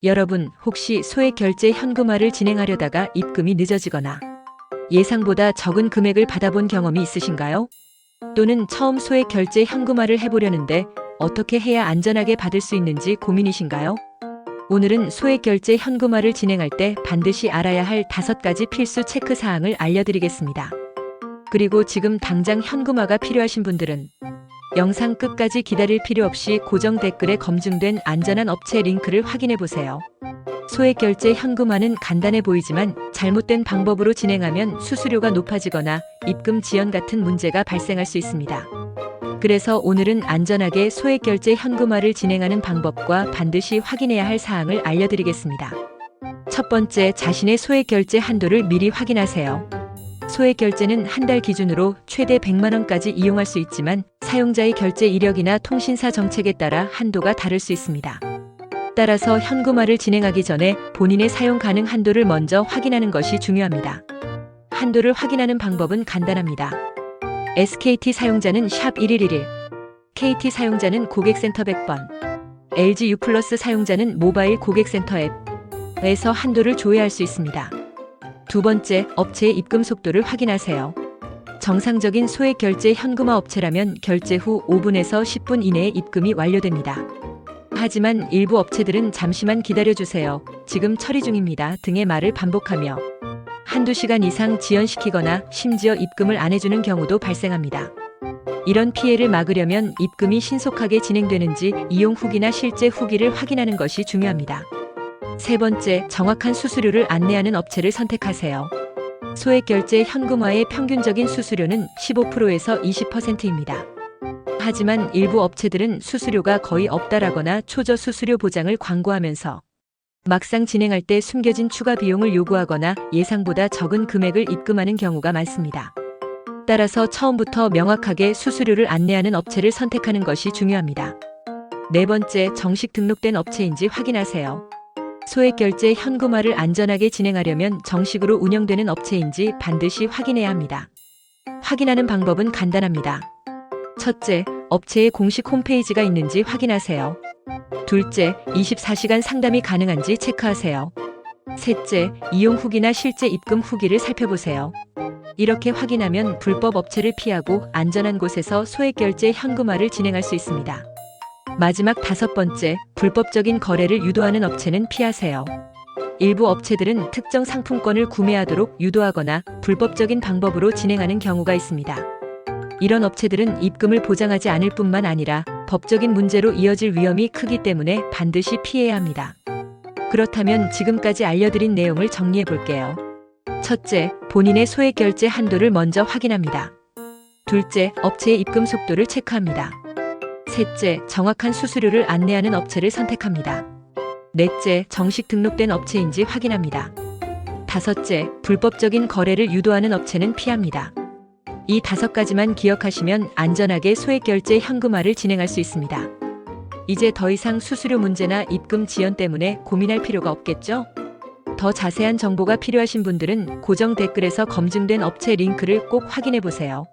여러분, 혹시 소액 결제 현금화를 진행하려다가 입금이 늦어지거나 예상보다 적은 금액을 받아본 경험이 있으신가요? 또는 처음 소액 결제 현금화를 해보려는데 어떻게 해야 안전하게 받을 수 있는지 고민이신가요? 오늘은 소액 결제 현금화를 진행할 때 반드시 알아야 할 5가지 필수 체크 사항을 알려드리겠습니다. 그리고 지금 당장 현금화가 필요하신 분들은 영상 끝까지 기다릴 필요 없이 고정 댓글에 검증된 안전한 업체 링크를 확인해 보세요. 소액 결제 현금화는 간단해 보이지만 잘못된 방법으로 진행하면 수수료가 높아지거나 입금 지연 같은 문제가 발생할 수 있습니다. 그래서 오늘은 안전하게 소액 결제 현금화를 진행하는 방법과 반드시 확인해야 할 사항을 알려드리겠습니다. 첫 번째, 자신의 소액 결제 한도를 미리 확인하세요. 소액 결제는 한 달 기준으로 최대 100만 원까지 이용할 수 있지만 사용자의 결제 이력이나 통신사 정책에 따라 한도가 다를 수 있습니다. 따라서 현금화를 진행하기 전에 본인의 사용 가능 한도를 먼저 확인하는 것이 중요합니다. 한도를 확인하는 방법은 간단합니다. SKT 사용자는 샵1111, KT 사용자는 고객센터 100번, LG U+ 사용자는 모바일 고객센터 앱에서 한도를 조회할 수 있습니다. 두 번째, 업체의 입금 속도를 확인하세요. 정상적인 소액 결제 현금화 업체라면 결제 후 5분에서 10분 이내에 입금이 완료됩니다. 하지만 일부 업체들은 잠시만 기다려주세요, 지금 처리 중입니다 등의 말을 반복하며 한두 시간 이상 지연시키거나 심지어 입금을 안 해주는 경우도 발생합니다. 이런 피해를 막으려면 입금이 신속하게 진행되는지 이용 후기나 실제 후기를 확인하는 것이 중요합니다. 세 번째, 정확한 수수료를 안내하는 업체를 선택하세요. 소액 결제 현금화의 평균적인 수수료는 15%에서 20%입니다. 하지만 일부 업체들은 수수료가 거의 없다라거나 초저 수수료 보장을 광고하면서 막상 진행할 때 숨겨진 추가 비용을 요구하거나 예상보다 적은 금액을 입금하는 경우가 많습니다. 따라서 처음부터 명확하게 수수료를 안내하는 업체를 선택하는 것이 중요합니다. 네 번째, 정식 등록된 업체인지 확인하세요. 소액 결제 현금화를 안전하게 진행하려면 정식으로 운영되는 업체인지 반드시 확인해야 합니다. 확인하는 방법은 간단합니다. 첫째, 업체의 공식 홈페이지가 있는지 확인하세요. 둘째, 24시간 상담이 가능한지 체크하세요. 셋째, 이용 후기나 실제 입금 후기를 살펴보세요. 이렇게 확인하면 불법 업체를 피하고 안전한 곳에서 소액 결제 현금화를 진행할 수 있습니다. 마지막 5번째, 불법적인 거래를 유도하는 업체는 피하세요. 일부 업체들은 특정 상품권을 구매하도록 유도하거나 불법적인 방법으로 진행하는 경우가 있습니다. 이런 업체들은 입금을 보장하지 않을 뿐만 아니라 법적인 문제로 이어질 위험이 크기 때문에 반드시 피해야 합니다. 그렇다면 지금까지 알려드린 내용을 정리해 볼게요. 첫째, 본인의 소액 결제 한도를 먼저 확인합니다. 둘째, 업체의 입금 속도를 체크합니다. 셋째, 정확한 수수료를 안내하는 업체를 선택합니다. 넷째, 정식 등록된 업체인지 확인합니다. 다섯째, 불법적인 거래를 유도하는 업체는 피합니다. 이 5가지만 기억하시면 안전하게 소액 결제 현금화를 진행할 수 있습니다. 이제 더 이상 수수료 문제나 입금 지연 때문에 고민할 필요가 없겠죠? 더 자세한 정보가 필요하신 분들은 고정 댓글에서 검증된 업체 링크를 꼭 확인해 보세요.